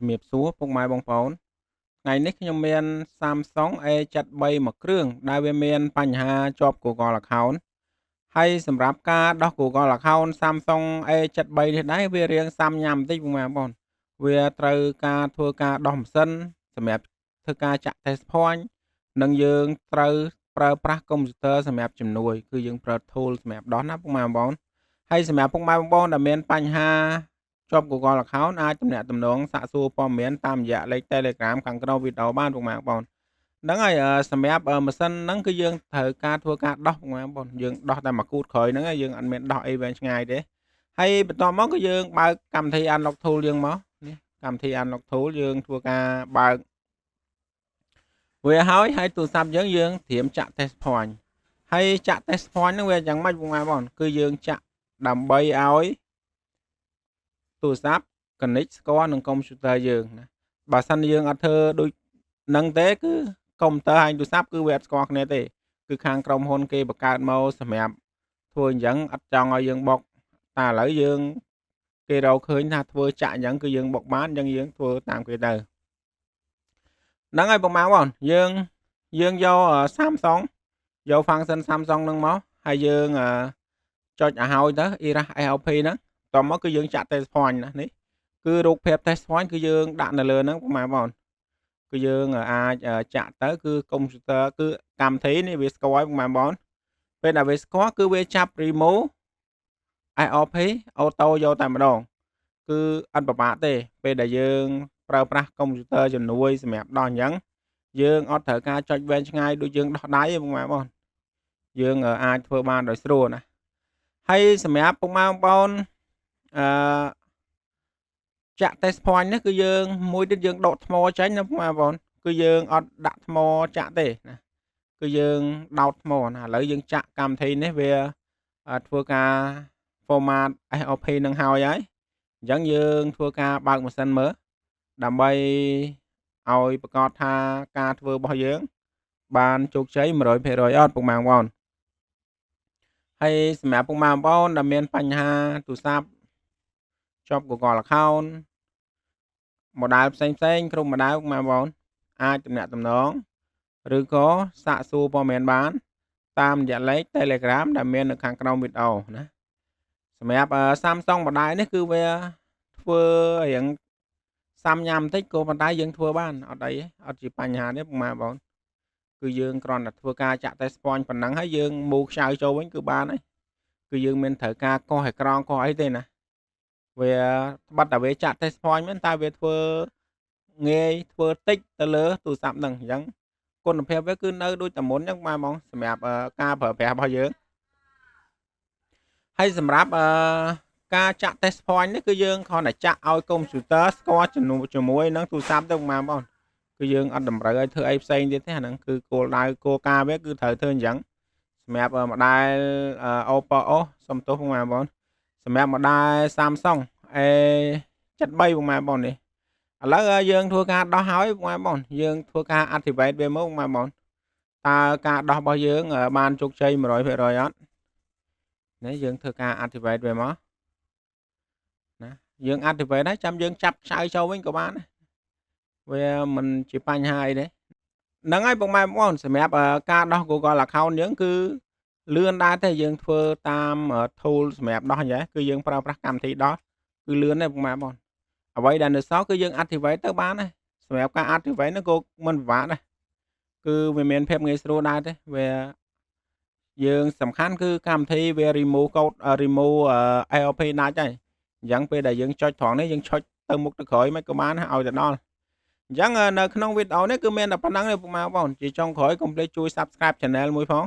ជំរាបសួរពុកម៉ែបងប្អូនថ្ងៃនេះខ្ញុំមាន Samsung A73 មួយគ្រឿងដែលវាមានបញ្ហាជាប់ Google Account ហើយសម្រាប់ការដោះ Google Account Samsung A73 នេះដែរវារៀងសាំញ៉ាំបន្តិចពុកម៉ែបងប្អូនវាត្រូវការធ្វើការដោះម៉ាស៊ីនសម្រាប់ធ្វើការចាក់ test point និងយើងត្រូវប្រើប្រាស់កុំព្យូទ័រសម្រាប់ជំនួយគឺយើងប្រើ tool សម្រាប់ដោះណាពុកម៉ែបងប្អូនហើយសម្រាប់ពុកម៉ែបងប្អូនដែលមានបញ្ហាជាប់ Google Account អាចទំនាក់ទំនងសាកសួរព័ត៌មានតាមរយៈលេខ Telegram ខាងក្រោមវីដេអូបានពុកម៉ែបងប្អូនហ្នឹងហើយសម្រាប់ម៉ាស៊ីនហ្នឹងគឺយើងត្រូវការធ្វើការដោះពុកម៉ែបងប្អូនយើងដោះតែមួយគូតក្រោយហ្នឹងយើងអត់មានដោះអីវែងឆ្ងាយទេហើយបន្ទាប់មកគឺយើងបើកកម្មវិធី Unlock Tool យើងមកនេះកម្មវិធី Unlock Tool យើងធ្វើការបើកវាហើយទូរស័ព្ទយើងត្រៀមចាក់ test point ហើយចាក់ test point ហ្នឹងវាយ៉ាងម៉េចពុកម៉ែបងប្អូនគឺយើងចាក់ដើម្បីឲ្យទូរស័ព្ទ connect ស្គាល់នឹងកុំព្យូទ័រយើងណាបើសិនយើងអត់ធ្វើដូចហ្នឹងទេគឺកុំព្យូទ័រហើយទូរស័ព្ទគឺវាអត់ស្គាល់គ្នាទេគឺខាងក្រុមហ៊ុនគេបង្កើតមកសម្រាប់ធ្វើអញ្ចឹងអត់ចង់ឲ្យយើងបុកតែឥឡូវយើងគេរកឃើញថាធ្វើចាក់អញ្ចឹងគឺយើងបុកបានអញ្ចឹងយើងធ្វើតាមគេទៅហ្នឹងហើយពុកម៉ែបងប្អូនយើងយក Samsung យក function Samsung ហ្នឹងមកហើយយើងចុចឲ្យហើយទៅ Erase SLP ហ្នឹងតមកគឺយើងចាក់ test point ណានេះគឺរូបភាព test point គឺយើងដាក់នៅលើហ្នឹងពុកម៉ែបងប្អូនគឺយើងអាចចាក់ទៅគឺកុំព្យូទ័រគឺកម្មវិធីនេះវាស្គាល់ពុកម៉ែបងប្អូនពេលដែលវាស្គាល់គឺវាចាប់ remove SLP auto យកតែម្ដងគឺអត់ពិបាកទេពេលដែលយើងប្រើប្រាស់កុំព្យូទ័រជំនួយសម្រាប់ដោះអញ្ចឹងយើងអត់ត្រូវការចុចវែងឆ្ងាយដូចយើងដោះដៃទេពុកម៉ែបងប្អូនយើងអាចធ្វើបានដោយស្រួលណាហើយសម្រាប់ពុកម៉ែបងប្អូនចាក់ test point នេះគឺយើងមួយទៀតយើងដកថ្មចេញណាពុកម៉ែបងប្អូនគឺយើងអត់ដាក់ថ្មចាក់ទេណាគឺយើងដោតថ្មណាឥឡូវយើងចាក់កម្មវិធីនេះវាធ្វើការ format SLP នឹងហើយអញ្ចឹងយើងធ្វើការបើកម៉ាស៊ីនមើលដើម្បីឲ្យប្រកាសថាការធ្វើរបស់យើងបានជោគជ័យ 100% អត់ពុកម៉ែបងប្អូនហើយសម្រាប់ពុកម៉ែបងប្អូនដែលមានបញ្ហាទូរស័ព្ទជាប់ Google Account model ផ្សេងគ្រប់ model ពុកម៉ែបងប្អូនអាចទំនាក់ទំនងឬក៏សាកសួរព័ត៌មានបានតាមរយៈលេខ Telegram ដែលមាននៅខាងក្រោមវីដេអូណាសម្រាប់ Samsung model នេះគឺវាធ្វើរៀងសាំញ៉ាំបន្តិចក៏ប៉ុន្តែយើងធ្វើបានអត់អីអត់ជាបញ្ហាទេពុកម៉ែបងប្អូនគឺយើងគ្រាន់តែធ្វើការចាក់ test point ប៉ុណ្ណឹងហើយយើងមូខ្ចៅចូលវិញគឺបានហើយគឺយើងមានត្រូវការកោះអេក្រង់កោះអីទេណាវាបាត់តែវាចាក់ test point មែនតែវាធ្វើងាយធ្វើតិចទៅលើទូរស័ព្ទហ្នឹងអញ្ចឹងគុណភាពវាគឺនៅដូចតែមុនអញ្ចឹងម៉ែបងសម្រាប់ការប្រើប្រាស់របស់យើងហើយសម្រាប់ការចាក់ test point នេះគឺយើងគ្រាន់តែចាក់ឲ្យកុំព្យូទ័រស្គាល់ជាមួយនឹងទូរស័ព្ទទៅម៉ែបងគឺយើងអត់តម្រូវឲ្យធ្វើអីផ្សេងទៀតទេអាហ្នឹងគឺគោលដៅគោលការណ៍វាគឺត្រូវធ្វើអញ្ចឹងសម្រាប់ model Oppo សុំទោសបងប្អូនសម្រាប់ model Samsung A73 បងប្អូននេះឥឡូវយើងធ្វើការដោះហើយបងប្អូនយើងធ្វើការ activate វាមកបងប្អូនតើការដោះរបស់យើងបានជោគជ័យ 100% អត់នេះយើងធ្វើការ activate វាមកណាយើង activate ហើយចាំយើងចាប់ខ្ចៅចូលវិញក៏បានដែរវាមិនជាបញ្ហាអីទេហ្នឹងហើយបងប្អូនសម្រាប់ការដោះ Google account យើងគឺលឿនដែរតែយើងធ្វើតាម tool សម្រាប់ដោះអញ្ចឹងគឺយើងប្រើប្រាស់កម្មវិធីដោះគឺលឿនទេបងប្អូនអ្វីដែលនៅសល់គឺយើង activate ទៅបានដែរសម្រាប់ការ activate នោះក៏មិនពិបាកដែរគឺវាមានភាពងាយស្រួលដែរទេវាយើងសំខាន់គឺកម្មវិធីវា remove code remove ALP ដាច់ហើយអញ្ចឹងពេលដែលយើងចុចត្រង់នេះយើងចុចទៅមុខទៅក្រោយមិនក៏បានឲ្យទៅដល់អញ្ចឹងនៅក្នុងវីដេអូនេះគឺមានតែប៉ុណ្្នឹងទេពុកម៉ែបងប្អូនជាចុងក្រោយកុំភ្លេចជួយ Subscribe Channel មួយផង